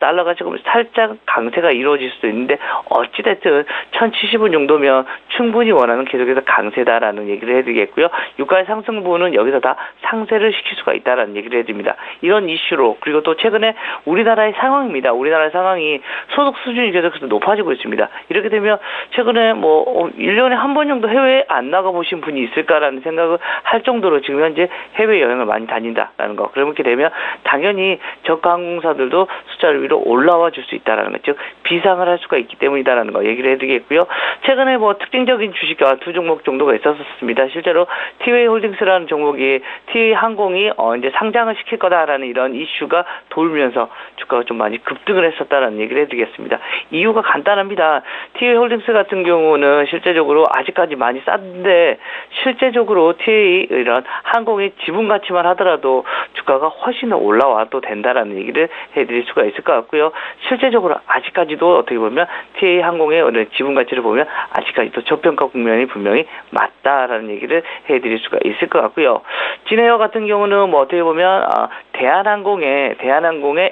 달러가 조금 살짝 강세가 이루어질 수도 있는데 어찌됐든 1070원 정도면 충분히 원하는 계속해서 강세다라는 얘기를 해드리겠고요. 유가의 상승분은 여기서 다 상세를 시킬 수가 있다라는 얘기를 해드립니다. 이런 이슈로 그리고 또 최근에 우리나라의 상황입니다. 우리나라의 상황이 소득 수준이 계속해서 높아지고 있습니다. 이렇게 되면 최근에 1년에 한 번 정도 해외에 안 나가보신 분이 있을까라는 생각을 할 정도로 지금 현재 해외 여행을 많이 다닌다라는 거. 그렇게 되면 당연히 저가 항공사들도 숫자를 위로 올라와 줄 수 있다라는 거, 즉 비상을 할 수가 있기 때문이다라는 거 얘기를 해드리겠고요. 최근에 특징적인 주식과 두 종목 정도가 있었습니다. 실제로 티웨이 홀딩스라는 종목이 티웨이 항공이 이제 상장을 시킬 거다라는 이런 이슈가 돌면서 주가가 좀 많이 급등을 했었다라는 얘기를 해드리겠습니다. 이유가 간단합니다. 티웨이 홀딩스 같은 경우는 실제적으로 아직까지 많이 싼데 실제적으로 티웨이 이런 항공의 지분 가치만 하더라도 주가가 훨씬 더 올라와 또 된다라는 얘기를 해드릴 수가 있을 것 같고요. 실제적으로 아직까지도 어떻게 보면 TA 항공의 어느 지분 가치를 보면 아직까지도 저평가 국면이 분명히 맞다라는 얘기를 해드릴 수가 있을 것 같고요. 진에어 같은 경우는 어떻게 보면 대한항공의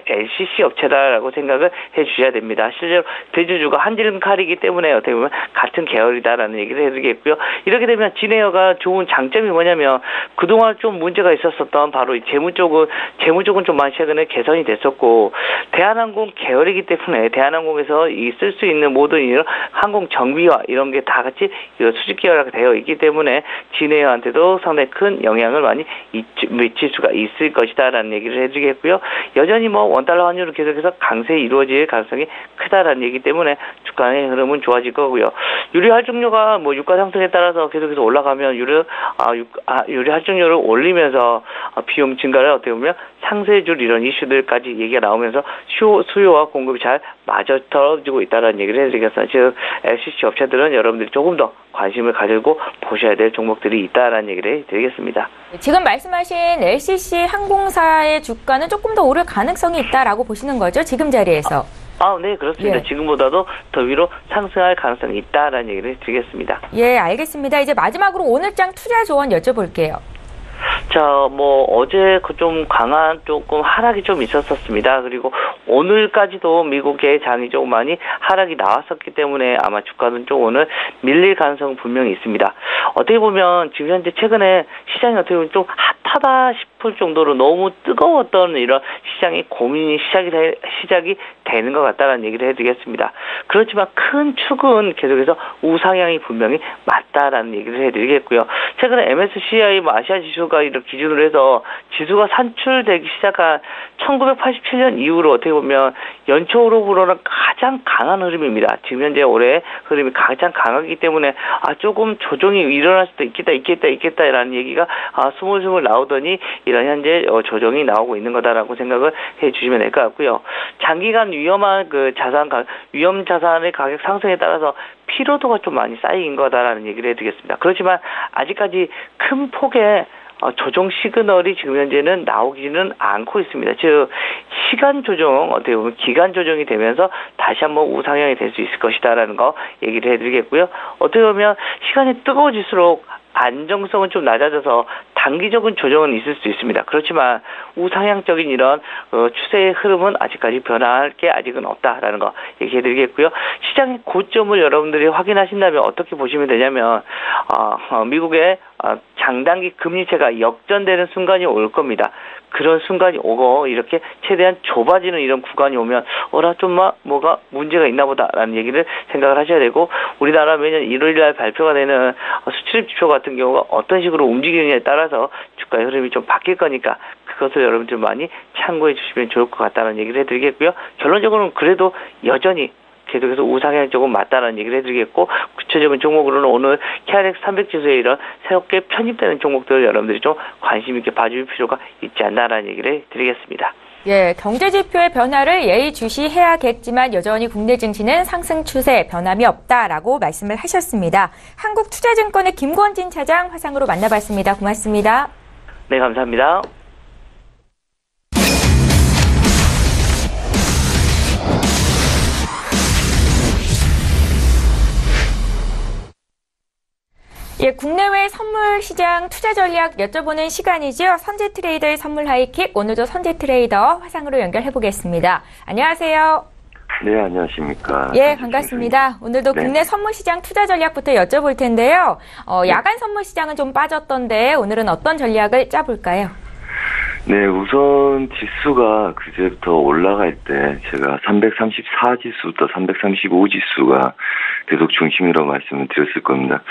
LCC 업체다라고 생각을 해주셔야 됩니다. 실제로 대주주가 한진칼이기 때문에 어떻게 보면 같은 계열이다라는 얘기를 해드리겠고요. 이렇게 되면 진에어가 좋은 장점이 뭐냐면 그동안 좀 문제가 있었던 바로 이 재무 쪽은 좀 많이 최근에 개선이 됐었고 대한항공 계열이기 때문에 대한항공에서 쓸 수 있는 모든 이런 항공 정비와 이런 게 다 같이 수직 계열화가 되어 있기 때문에 진에어한테도 상당히 큰 영향을 많이 미칠 수가 있을 것이다라는 얘기를 해주겠고요. 여전히 원달러 환율은 계속해서 강세 이루어질 가능성이 크다라는 얘기 때문에 주가의 흐름은 좋아질 거고요. 유리 할증료가 유가 상승에 따라서 계속해서 올라가면 유리 할증료를 올리면서 비용 증가를 어떻게 보면 상쇄해줄 이런 이슈들까지 얘기가 나오면서 수요와 공급이 잘 맞아떨어지고 있다는 얘기를 해드리겠습니다. 즉 LCC 업체들은 여러분들이 조금 더 관심을 가지고 보셔야 될 종목들이 있다는 얘기를 드리겠습니다. 지금 말씀하신 LCC 항공사의 주가는 조금 더 오를 가능성이 있다라고 보시는 거죠? 지금 자리에서. 네, 그렇습니다. 예. 지금보다도 더 위로 상승할 가능성이 있다라는 얘기를 드리겠습니다. 예, 알겠습니다. 이제 마지막으로 오늘장 투자 조언 여쭤볼게요. 자, 어제 좀 강한 조금 하락이 좀 있었습니다. 그리고 오늘까지도 미국의 장이 좀 많이 하락이 나왔었기 때문에 아마 주가는 좀 오늘 밀릴 가능성은 분명히 있습니다. 어떻게 보면 지금 현재 최근에 시장이 어떻게 보면 좀 핫하다 싶을 정도로 너무 뜨거웠던 이런 시장의 고민이 시작이 되는 것 같다라는 얘기를 해드리겠습니다. 그렇지만 큰 축은 계속해서 우상향이 분명히 맞다라는 얘기를 해드리겠고요. 최근에 MSCI 아시아 지수가 이렇게 기준으로 해서 지수가 산출되기 시작한 1987년 이후로 어떻게 보면 연초로는 가장 강한 흐름입니다. 지금 현재 올해 흐름이 가장 강하기 때문에 조금 조정이 일어날 수도 있겠다라는 얘기가 스물스물 나오더니 이런 현재 조정이 나오고 있는 거다라고 생각을 해주시면 될 것 같고요. 장기간 위험 자산의 가격 상승에 따라서 피로도가 좀 많이 쌓인 거다라는 얘기를 해드리겠습니다. 그렇지만 아직까지 큰 폭의 조정 시그널이 지금 현재는 나오기는 않고 있습니다. 즉 시간 조정, 어떻게 보면 기간 조정이 되면서 다시 한번 우상향이 될 수 있을 것이다라는 거 얘기를 해드리겠고요. 어떻게 보면 시간이 뜨거워질수록 안정성은 좀 낮아져서 단기적인 조정은 있을 수 있습니다. 그렇지만 우상향적인 이런 추세의 흐름은 아직까지 변할 게 아직은 없다라는 거 얘기해드리겠고요. 시장의 고점을 여러분들이 확인하신다면 어떻게 보시면 되냐면 미국의 장단기 금리체가 역전되는 순간이 올 겁니다. 그런 순간이 오고 이렇게 최대한 좁아지는 이런 구간이 오면 좀 뭐가 문제가 있나 보다라는 얘기를 생각을 하셔야 되고, 우리나라 매년 1월 1일 발표가 되는 수출입 지표 같은 경우가 어떤 식으로 움직이느냐에 따라서 주가의 흐름이 좀 바뀔 거니까 그것을 여러분들 많이 참고해 주시면 좋을 것 같다는 얘기를 해드리겠고요. 결론적으로는 그래도 여전히 계속해서 우상향 쪽은 맞다라는 얘기를 해드리겠고, 구체적인 종목으로는 오늘 KRX 300 지수에 이런 새롭게 편입되는 종목들을 여러분들이 좀 관심 있게 봐줄 필요가 있지 않나라는 얘기를 드리겠습니다. 예, 경제지표의 변화를 예의주시해야겠지만 여전히 국내 증시는 상승 추세 변함이 없다라고 말씀을 하셨습니다. 한국투자증권의 김권진 차장 화상으로 만나봤습니다. 고맙습니다. 네, 감사합니다. 예, 국내외 선물 시장 투자 전략 여쭤보는 시간이죠. 선재 트레이더의 선물 하이킥, 오늘도 선재 트레이더 화상으로 연결해 보겠습니다. 안녕하세요. 네, 안녕하십니까. 예, 반갑습니다. 오늘도 네. 국내 선물 시장 투자 전략부터 여쭤볼 텐데요. 야간 선물 시장은 좀 빠졌던데 오늘은 어떤 전략을 짜볼까요? 네, 우선 지수가 그제부터 올라갈 때 제가 334 지수부터 335 지수가 계속 중심이라고 말씀을 드렸을 겁니다.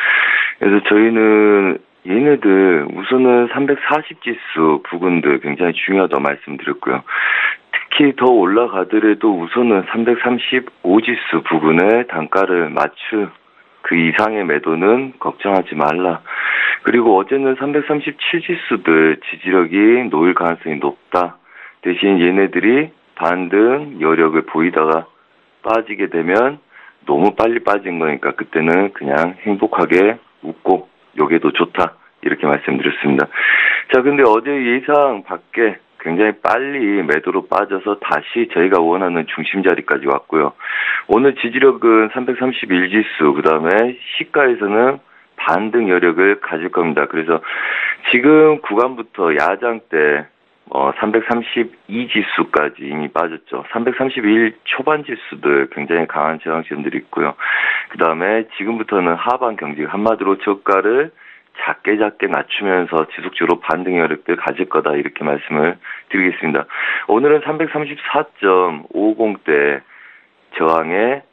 그래서 저희는 얘네들 우선은 340 지수 부근들 굉장히 중요하다고 말씀드렸고요. 특히 더 올라가더라도 우선은 335 지수 부근의 단가를 맞출 그 이상의 매도는 걱정하지 말라. 그리고 어제는 337 지수들 지지력이 놓일 가능성이 높다. 대신 얘네들이 반등 여력을 보이다가 빠지게 되면 너무 빨리 빠진 거니까 그때는 그냥 행복하게 웃고 요게도 좋다. 이렇게 말씀드렸습니다. 자, 근데 어제 예상 밖에 굉장히 빨리 매도로 빠져서 다시 저희가 원하는 중심 자리까지 왔고요. 오늘 지지력은 331 지수, 그 다음에 시가에서는 반등 여력을 가질 겁니다. 그래서 지금 구간부터 야장 때 332 지수까지 이미 빠졌죠. 331 초반 지수들 굉장히 강한 저항점들이 있고요. 그 다음에 지금부터는 하반 경직, 한마디로 저가를 작게 낮추면서 지속적으로 반등 여력들 가질 거다 이렇게 말씀을 드리겠습니다. 오늘은 334.50대 저항에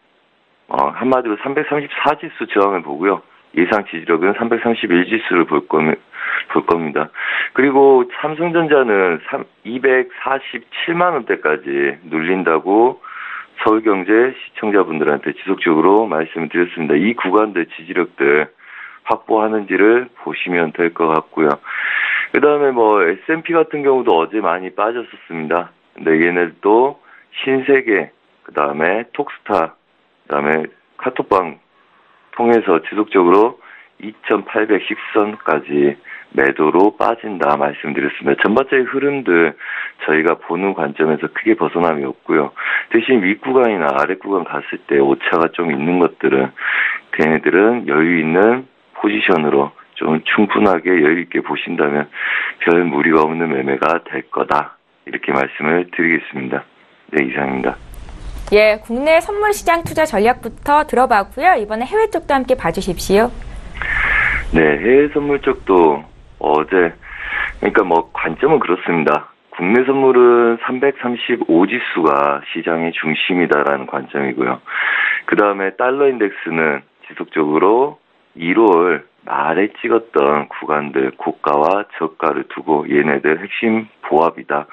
한마디로 334 지수 저항을 보고요. 예상 지지력은 331 지수를 볼 겁니다. 그리고 삼성전자는 247만 원대까지 눌린다고 서울경제 시청자분들한테 지속적으로 말씀을 드렸습니다. 이 구간들 지지력들 확보하는지를 보시면 될 것 같고요. 그 다음에 S&P 같은 경우도 어제 많이 빠졌었습니다. 근데 얘네도 신세계, 그 다음에 톡스타, 그 다음에 카톡방 통해서 지속적으로 2810선까지 매도로 빠진다 말씀드렸습니다. 전반적인 흐름들 저희가 보는 관점에서 크게 벗어남이 없고요. 대신 윗구간이나 아랫구간 갔을 때 오차가 좀 있는 것들은 걔네들은 여유 있는 포지션으로 좀 충분하게 여유 있게 보신다면 별 무리가 없는 매매가 될 거다. 이렇게 말씀을 드리겠습니다. 네, 이상입니다. 예, 국내 선물 시장 투자 전략부터 들어봤고요. 이번에 해외 쪽도 함께 봐주십시오. 네, 해외 선물 쪽도 어제, 그러니까 뭐 관점은 그렇습니다. 국내 선물은 335지수가 시장의 중심이다라는 관점이고요. 그 다음에 달러 인덱스는 지속적으로 1월 말에 찍었던 구간들 고가와 저가를 두고 얘네들 핵심 보합이다.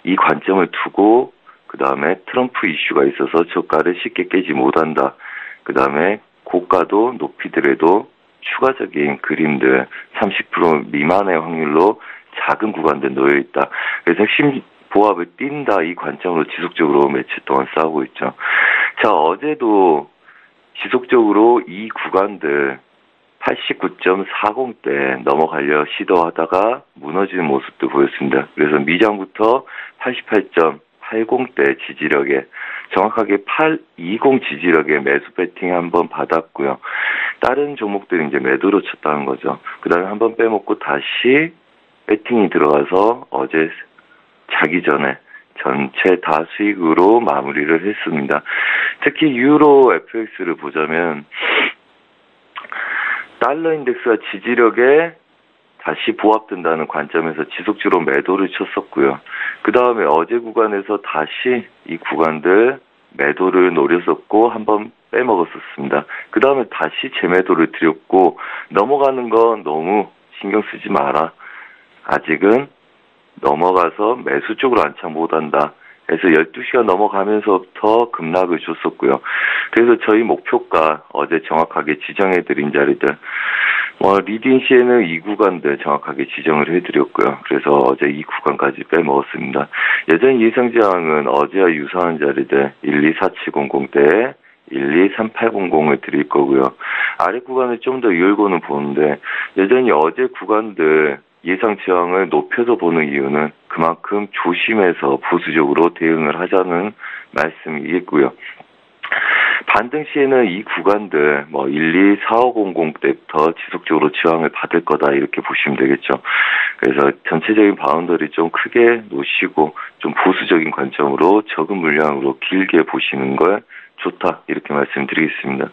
이 관점을 두고 그 다음에 트럼프 이슈가 있어서 저가를 쉽게 깨지 못한다. 그 다음에 고가도 높이더라도 추가적인 그림들 30% 미만의 확률로 작은 구간들 놓여있다. 그래서 핵심 보합을 띈다. 이 관점으로 지속적으로 며칠 동안 싸우고 있죠. 자, 어제도 지속적으로 이 구간들 89.40대 넘어가려 시도하다가 무너지는 모습도 보였습니다. 그래서 미장부터 88.80대 지지력에 정확하게 820 지지력에 매수 배팅 한번 받았고요. 다른 종목들이 이제 매도로 쳤다는 거죠. 그 다음에 한번 빼먹고 다시 배팅이 들어가서 어제 자기 전에 전체 다 수익으로 마무리를 했습니다. 특히 유로 FX를 보자면 달러 인덱스가 지지력에 다시 보합된다는 관점에서 지속적으로 매도를 쳤었고요. 그 다음에 어제 구간에서 다시 이 구간들 매도를 노렸었고 한번 빼먹었었습니다. 그 다음에 다시 재매도를 드렸고 넘어가는 건 너무 신경 쓰지 마라. 아직은 넘어가서 매수 쪽으로 안착 못한다. 그래서 12시가 넘어가면서부터 급락을 줬었고요. 그래서 저희 목표가 어제 정확하게 지정해드린 자리들, 리딩 시에는 이 구간들 정확하게 지정을 해드렸고요. 그래서 어제 이 구간까지 빼먹었습니다. 여전히 예상저항은 어제와 유사한 자리들 124700대 123800을 드릴 거고요. 아래 구간을 좀 더 열고는 보는데 여전히 어제 구간들 예상 저항을 높여서 보는 이유는 그만큼 조심해서 보수적으로 대응을 하자는 말씀이겠고요. 반등 시에는 이 구간들 124500 때부터 지속적으로 저항을 받을 거다 이렇게 보시면 되겠죠. 그래서 전체적인 바운더리 좀 크게 놓으시고 좀 보수적인 관점으로 적은 물량으로 길게 보시는 걸 좋다 이렇게 말씀드리겠습니다.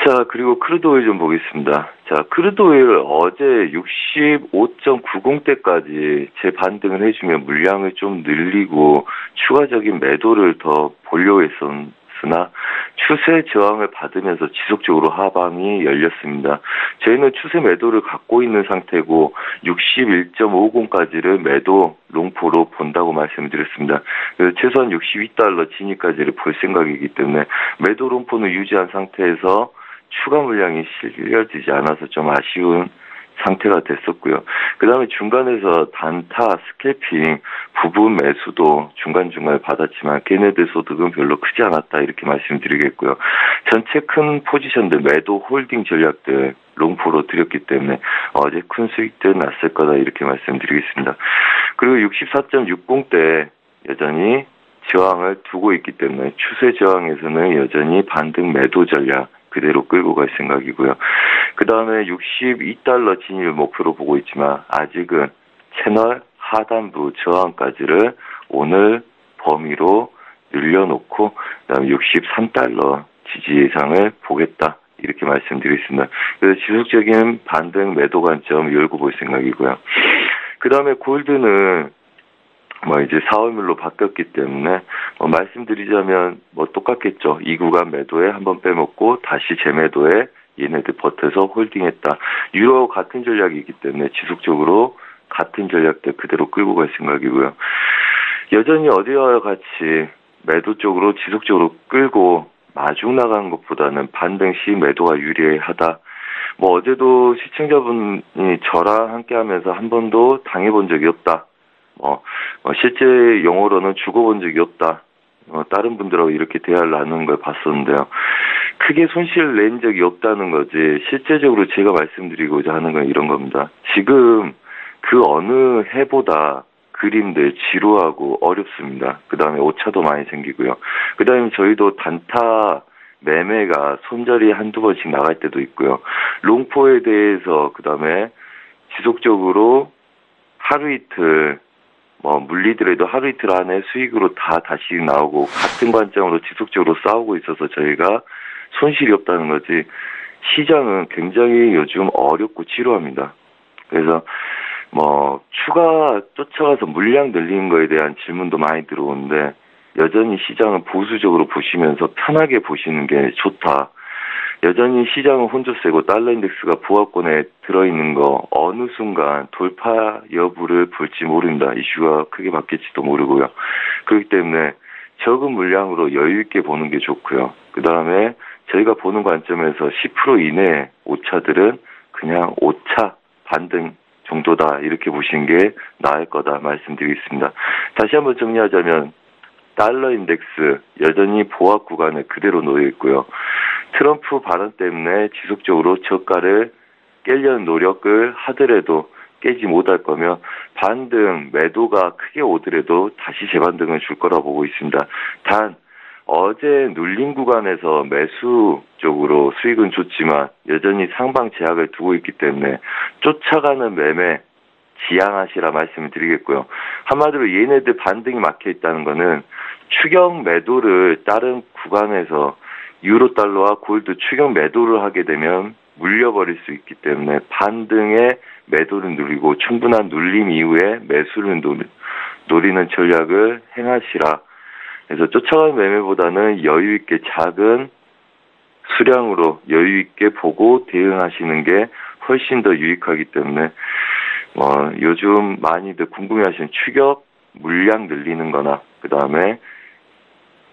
자, 그리고 크루드 오일 좀 보겠습니다. 자, 크루드 오일 어제 65.90대까지 재반등을 해주면 물량을 좀 늘리고 추가적인 매도를 더 보려고 했었으나 추세 저항을 받으면서 지속적으로 하방이 열렸습니다. 저희는 추세 매도를 갖고 있는 상태고 61.50까지를 매도 롱포로 본다고 말씀드렸습니다. 그래서 최소한 62달러 진입까지를 볼 생각이기 때문에 매도 롱포는 유지한 상태에서 추가 물량이 실려지지 않아서 좀 아쉬운 상태가 됐었고요. 그 다음에 중간에서 단타, 스캘핑, 부분 매수도 중간중간에 받았지만 걔네들 소득은 별로 크지 않았다 이렇게 말씀드리겠고요. 전체 큰 포지션들, 매도 홀딩 전략들 롱포로 드렸기 때문에 어제 큰 수익들 났을 거다 이렇게 말씀드리겠습니다. 그리고 64.60대 여전히 저항을 두고 있기 때문에 추세 저항에서는 여전히 반등 매도 전략 그대로 끌고 갈 생각이고요. 그 다음에 62달러 진입을 목표로 보고 있지만 아직은 채널 하단부 저항까지를 오늘 범위로 늘려놓고 그다음에 63달러 지지 예상을 보겠다 이렇게 말씀드리겠습니다. 그래서 지속적인 반등 매도 관점 열고 볼 생각이고요. 그 다음에 골드는 이제 4월물로 바뀌었기 때문에 말씀드리자면 똑같겠죠. 이 구간 매도에 한번 빼먹고 다시 재매도에 얘네들 버텨서 홀딩했다. 유로 같은 전략이기 때문에 지속적으로 같은 전략들 그대로 끌고 갈 생각이고요. 여전히 어제와 같이 매도 쪽으로 지속적으로 끌고 마중 나가는 것보다는 반등 시 매도가 유리하다. 어제도 시청자분이 저랑 함께 하면서 한 번도 당해본 적이 없다. 실제 용어로는 죽어본 적이 없다. 다른 분들하고 이렇게 대화를 나누는 걸 봤었는데요. 크게 손실을 낸 적이 없다는 거지, 실제적으로 제가 말씀드리고자 하는 건 이런 겁니다. 지금 그 어느 해보다 그림들 지루하고 어렵습니다. 그 다음에 오차도 많이 생기고요. 그 다음에 저희도 단타 매매가 손절이 한두 번씩 나갈 때도 있고요. 롱포에 대해서 그 다음에 지속적으로 하루 이틀 물리더라도 하루 이틀 안에 수익으로 다시 나오고 같은 관점으로 지속적으로 싸우고 있어서 저희가 손실이 없다는 거지, 시장은 굉장히 요즘 어렵고 지루합니다. 그래서 추가 쫓아가서 물량 늘리는 거에 대한 질문도 많이 들어오는데, 여전히 시장은 보수적으로 보시면서 편하게 보시는 게 좋다. 여전히 시장은 혼조 세고 달러 인덱스가 보합권에 들어있는 거 어느 순간 돌파 여부를 볼지 모른다. 이슈가 크게 바뀔지도 모르고요. 그렇기 때문에 적은 물량으로 여유 있게 보는 게 좋고요. 그 다음에 저희가 보는 관점에서 10% 이내 오차들은 그냥 오차 반등 정도다, 이렇게 보시는 게 나을 거다 말씀드리겠습니다. 다시 한번 정리하자면 달러 인덱스 여전히 보합 구간에 그대로 놓여 있고요. 트럼프 발언 때문에 지속적으로 저가를 깨려는 노력을 하더라도 깨지 못할 거며, 반등 매도가 크게 오더라도 다시 재반등을 줄 거라 보고 있습니다. 단 어제 눌린 구간에서 매수 쪽으로 수익은 좋지만 여전히 상방 제약을 두고 있기 때문에 쫓아가는 매매 지양하시라 말씀을 드리겠고요. 한마디로 얘네들 반등이 막혀 있다는 거는 추격 매도를 다른 구간에서 유로 달러와 골드 추격 매도를 하게 되면 물려버릴 수 있기 때문에 반등의 매도를 누리고 충분한 눌림 이후에 매수를 노리는 전략을 행하시라. 그래서 쫓아가는 매매보다는 여유 있게 작은 수량으로 여유 있게 보고 대응하시는 게 훨씬 더 유익하기 때문에 요즘 많이들 궁금해하시는 추격 물량 늘리는 거나 그 다음에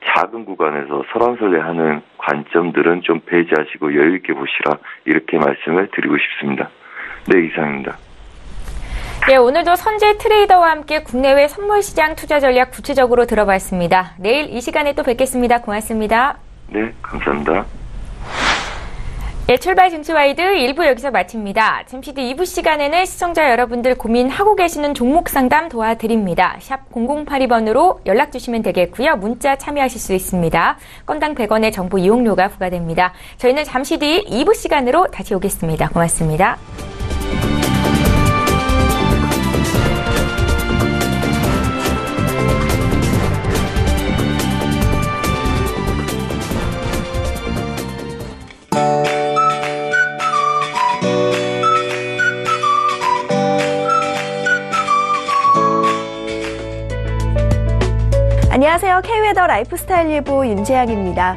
작은 구간에서 설왕설래하는 관점들은 좀 배제하시고 여유 있게 보시라, 이렇게 말씀을 드리고 싶습니다. 네, 이상입니다. 네, 오늘도 선재 트레이더와 함께 국내외 선물시장 투자 전략 구체적으로 들어봤습니다. 내일 이 시간에 또 뵙겠습니다. 고맙습니다. 네, 감사합니다. 네, 출발 증시와이드 1부 여기서 마칩니다. 잠시 뒤 2부 시간에는 시청자 여러분들 고민하고 계시는 종목 상담 도와드립니다. 샵 0082번으로 연락 주시면 되겠고요. 문자 참여하실 수 있습니다. 건당 100원의 정보 이용료가 부과됩니다. 저희는 잠시 뒤 2부 시간으로 다시 오겠습니다. 고맙습니다. 안녕하세요. K웨더 라이프스타일 예보 윤재양입니다.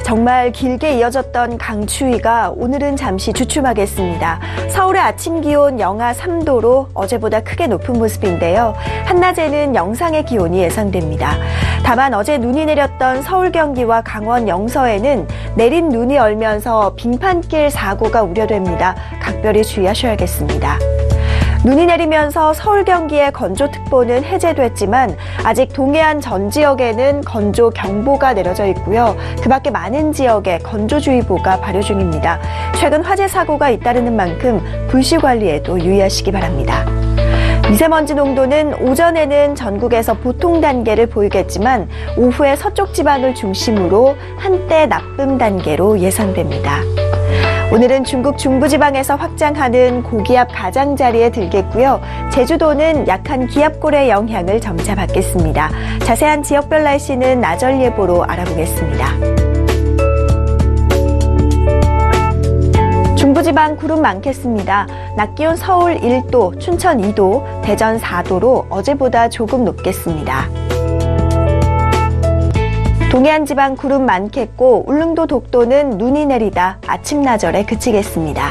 정말 길게 이어졌던 강추위가 오늘은 잠시 주춤하겠습니다. 서울의 아침 기온 영하 3도로 어제보다 크게 높은 모습인데요. 한낮에는 영상의 기온이 예상됩니다. 다만 어제 눈이 내렸던 서울 경기와 강원 영서에는 내린 눈이 얼면서 빙판길 사고가 우려됩니다. 각별히 주의하셔야겠습니다. 눈이 내리면서 서울 경기의 건조특보는 해제됐지만 아직 동해안 전 지역에는 건조경보가 내려져 있고요. 그 밖에 많은 지역에 건조주의보가 발효 중입니다. 최근 화재 사고가 잇따르는 만큼 불씨 관리에도 유의하시기 바랍니다. 미세먼지 농도는 오전에는 전국에서 보통 단계를 보이겠지만 오후에 서쪽 지방을 중심으로 한때 나쁨 단계로 예상됩니다. 오늘은 중국 중부지방에서 확장하는 고기압 가장자리에 들겠고요. 제주도는 약한 기압골의 영향을 점차 받겠습니다. 자세한 지역별 날씨는 나절 예보로 알아보겠습니다. 중부지방 구름 많겠습니다. 낮 기온 서울 1도, 춘천 2도, 대전 4도로 어제보다 조금 높겠습니다. 동해안 지방 구름 많겠고 울릉도 독도는 눈이 내리다 아침 나절에 그치겠습니다.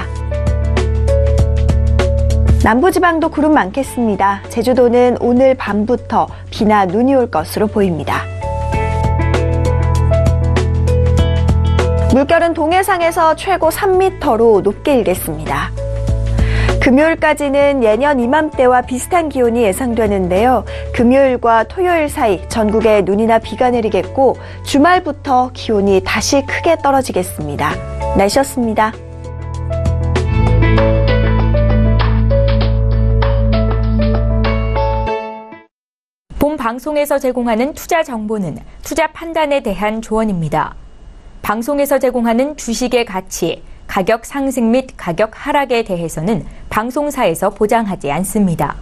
남부지방도 구름 많겠습니다. 제주도는 오늘 밤부터 비나 눈이 올 것으로 보입니다. 물결은 동해상에서 최고 3m로 높게 일겠습니다. 금요일까지는 예년 이맘때와 비슷한 기온이 예상되는데요. 금요일과 토요일 사이 전국에 눈이나 비가 내리겠고 주말부터 기온이 다시 크게 떨어지겠습니다. 날씨였습니다. 본 방송에서 제공하는 투자 정보는 투자 판단에 대한 조언입니다. 방송에서 제공하는 주식의 가치, 가격 상승 및 가격 하락에 대해서는 방송사에서 보장하지 않습니다.